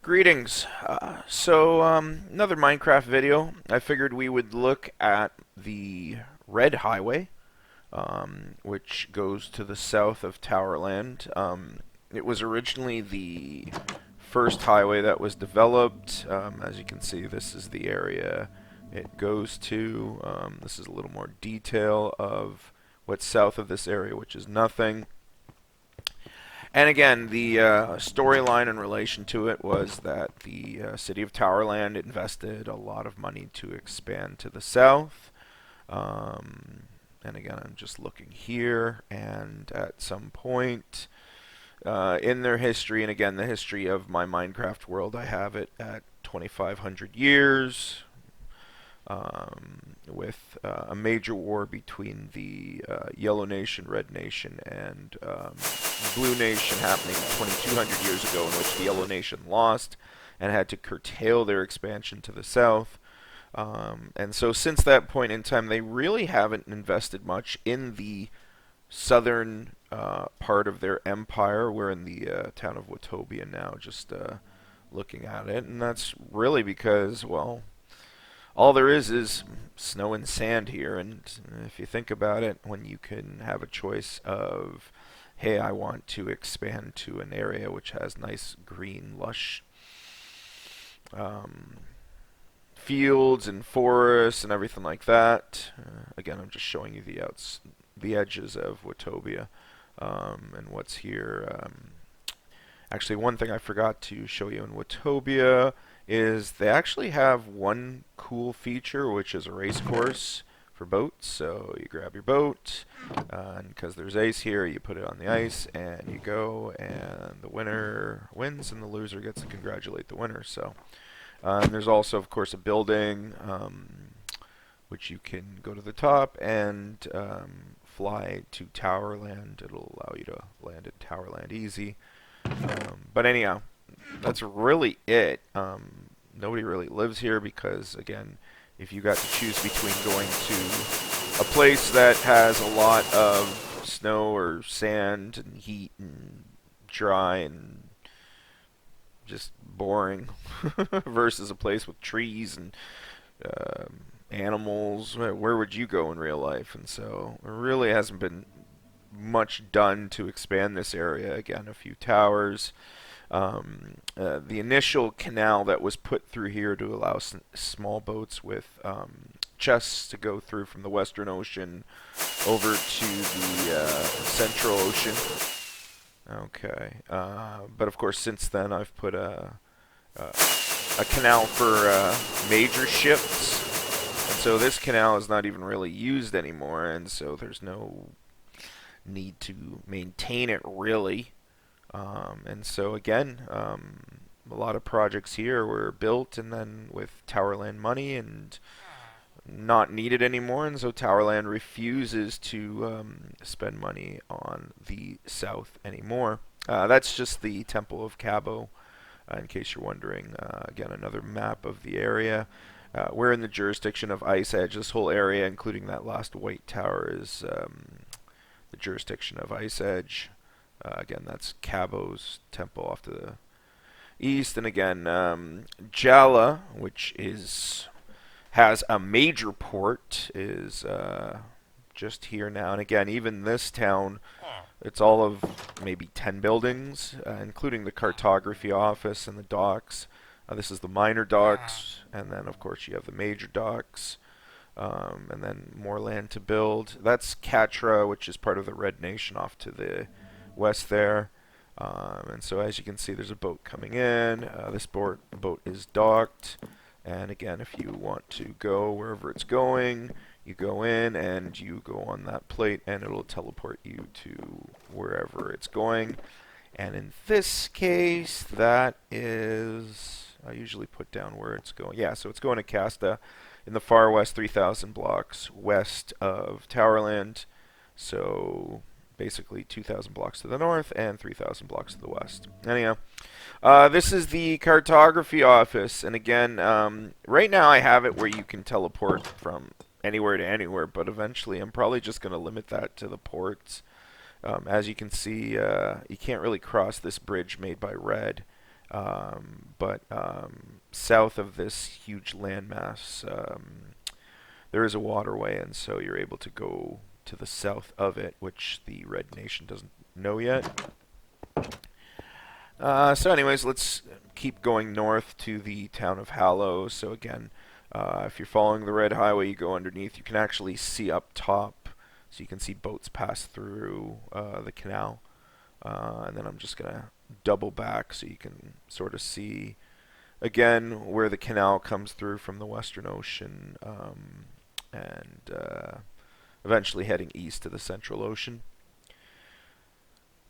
Greetings. Another Minecraft video. I figured we would look at the Red Highway, which goes to the south of Towerland. It was originally the first highway that was developed. As you can see, this is the area it goes to. This is a little more detail of what's south of this area, which is nothing. And again, the storyline in relation to it was that the city of Towerland invested a lot of money to expand to the south. And again, I'm just looking here, and at some point in their history, and again, the history of my Minecraft world, I have it at 2,500 years. With a major war between the Yellow Nation, Red Nation, and Blue Nation happening 2,200 years ago, in which the Yellow Nation lost and had to curtail their expansion to the south. And so since that point in time, they really haven't invested much in the southern part of their empire. We're in the town of Watobia now, just looking at it, and that's really because, well, all there is snow and sand here, and if you think about it, when you can have a choice of, hey, I want to expand to an area which has nice green, lush fields and forests and everything like that. Again, I'm just showing you the edges of Watobia and what's here. Actually, one thing I forgot to show you in Watobia is they actually have one cool feature, which is a race course for boats. So you grab your boat, and because there's ice here, you put it on the ice, and you go, and the winner wins, and the loser gets to congratulate the winner. So and there's also, of course, a building which you can go to the top and fly to Towerland. It'll allow you to land at Towerland easy. But anyhow, that's really it. Nobody really lives here because, again, if you got to choose between going to a place that has a lot of snow or sand and heat and dry and just boring versus a place with trees and animals, where would you go in real life? And so there really hasn't been much done to expand this area. Again, a few towers. The initial canal that was put through here to allow small boats with chests to go through from the Western Ocean over to the Central Ocean. Okay, but of course since then I've put a canal for major ships, and so this canal is not even really used anymore, and so there's no need to maintain it really. And so again, a lot of projects here were built and then with Towerland money and not needed anymore, and so Towerland refuses to spend money on the south anymore. That's just the Temple of Cabo, in case you're wondering. Again, another map of the area. We're in the jurisdiction of Ice Edge. This whole area, including that last white tower, is the jurisdiction of Ice Edge. Again, that's Cabo's temple off to the east. And again, Jala, which has a major port, is just here now. And again, even this town, it's all of maybe 10 buildings, including the cartography office and the docks. This is the minor docks, and then of course you have the major docks. And then more land to build. That's Catra, which is part of the Red Nation off to the west there. And so as you can see, there's a boat coming in. This boat is docked. And again, if you want to go wherever it's going, you go in and you go on that plate and it'll teleport you to wherever it's going. And in this case, that is... I usually put down where it's going. Yeah, so it's going to Casta in the far west, 3,000 blocks west of Towerland. So basically 2,000 blocks to the north and 3,000 blocks to the west. Anyhow, this is the cartography office. And again, right now I have it where you can teleport from anywhere to anywhere, but eventually I'm probably just going to limit that to the ports. As you can see, you can't really cross this bridge made by Red. But south of this huge landmass, there is a waterway, and so you're able to go to the south of it, which the Red Nation doesn't know yet. So anyways, let's keep going north to the town of Hallow. So again, if you're following the Red Highway, you go underneath. You can actually see up top, so you can see boats pass through the canal. And then I'm just going to double back so you can sort of see, again, where the canal comes through from the Western Ocean, and eventually heading east to the Central Ocean.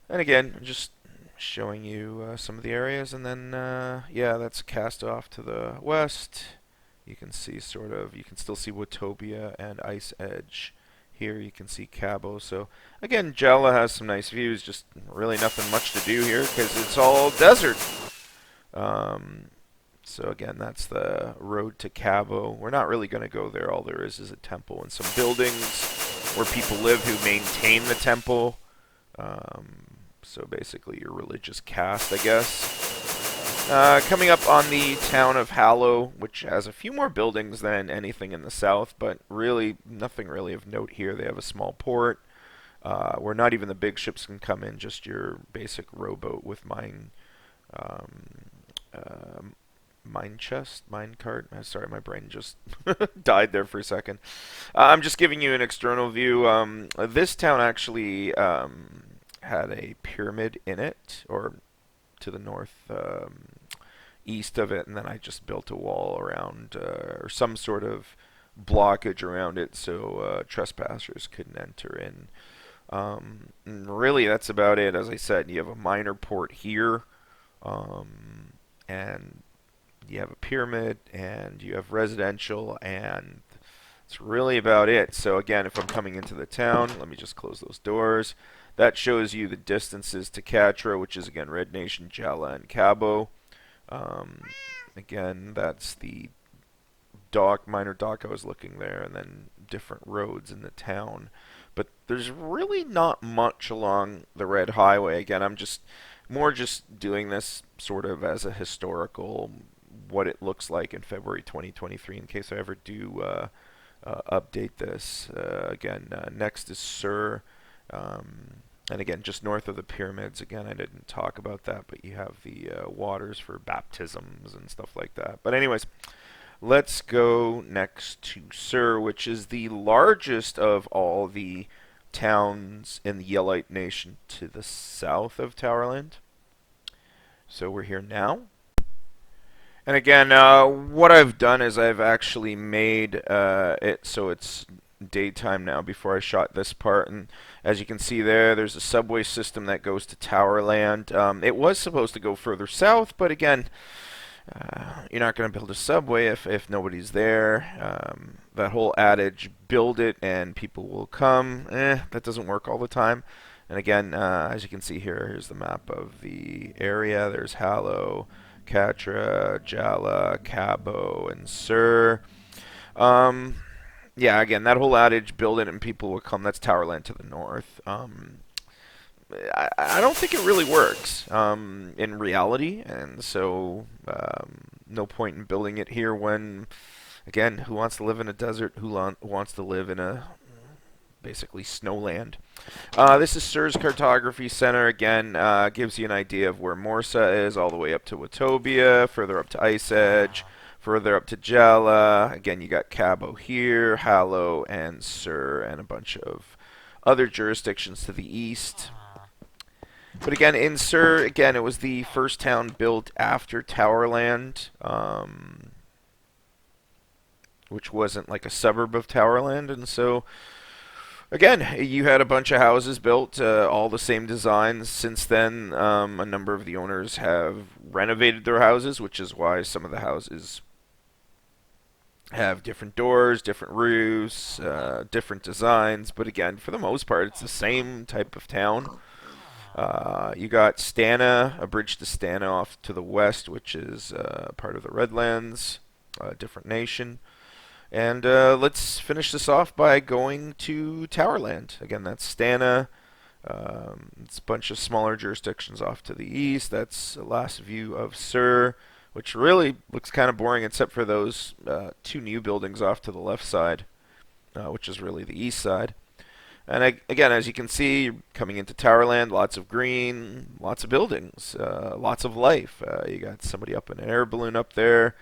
And again, just showing you some of the areas, and then yeah, that's cast off to the west. You can see you can still see Watopia and Ice Edge. Here you can see Cabo. So again, Jala has some nice views, just really nothing much to do here because it's all desert. So again, that's the road to Cabo. We're not really going to go there. All there is a temple and some buildings where people live who maintain the temple. So basically your religious caste, I guess. Coming up on the town of Hallow, which has a few more buildings than anything in the south, but really nothing really of note here. They have a small port where not even the big ships can come in, just your basic rowboat with mine chest, mine cart. Sorry, my brain just died there for a second. I'm just giving you an external view. This town actually had a pyramid in it, or to the north east of it, and then I just built a wall around, or some sort of blockage around it so trespassers couldn't enter in. And really, that's about it. As I said, you have a minor port here, and you have a pyramid, and you have residential, and it's really about it. So again, if I'm coming into the town, let me just close those doors. That shows you the distances to Catra, which is again Red Nation, Jala, and Cabo. Again, that's the minor dock I was looking there, and then different roads in the town. But there's really not much along the Red Highway. Again, I'm just doing this sort of as a historical, what it looks like in February 2023 in case I ever do update this. Again, next is Sur. And again, just north of the pyramids, again, I didn't talk about that, but you have the waters for baptisms and stuff like that. But anyways, let's go next to Sur, which is the largest of all the towns in the Yellite Nation to the south of Towerland. So we're here now. And again, what I've done is I've actually made it so it's daytime now before I shot this part, and as you can see there's a subway system that goes to Towerland. It was supposed to go further south, but again, you're not going to build a subway if nobody's there. That whole adage, build it and people will come, that doesn't work all the time. And again, as you can see here's the map of the area. There's Hallow, Catra, Jala, Cabo, and Sur. Yeah, again, that whole adage, build it and people will come, that's Towerland to the north. I don't think it really works in reality, and so no point in building it here when, again, who wants to live in a desert? Who wants to live in a basically snowland? This is Sur's Cartography Center. Again, gives you an idea of where Morsa is, all the way up to Watopia, further up to Ice Edge, further up to Jala. Again, you got Cabo here, Hallow, and Sur, and a bunch of other jurisdictions to the east. But again, in Sur, again, it was the first town built after Towerland, which wasn't like a suburb of Towerland, and so again, you had a bunch of houses built, all the same designs. Since then, a number of the owners have renovated their houses, which is why some of the houses have different doors, different roofs, different designs. But again, for the most part, it's the same type of town. You got Stana, a bridge to Stana off to the west, which is part of the Redlands, a different nation. And let's finish this off by going to Towerland. Again, that's Stana, It's a bunch of smaller jurisdictions off to the east. That's the last view of Sur, which really looks kind of boring except for those two new buildings off to the left side, which is really the east side. And again, as you can see, coming into Towerland, lots of green, lots of buildings, lots of life. You got somebody up in an air balloon up there,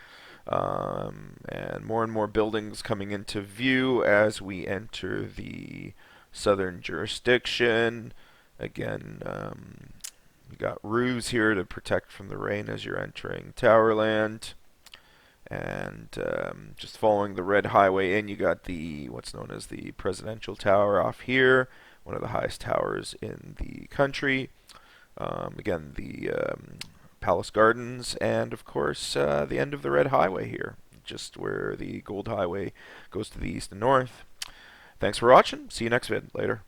and more buildings coming into view as we enter the southern jurisdiction. Again, you got roofs here to protect from the rain as you're entering Towerland. And just following the red highway in, you got the what's known as the Presidential Tower off here, one of the highest towers in the country. Again, the Palace Gardens, and of course the end of the red highway here, just where the Gold Highway goes to the east and north. Thanks for watching. See you next vid. Later.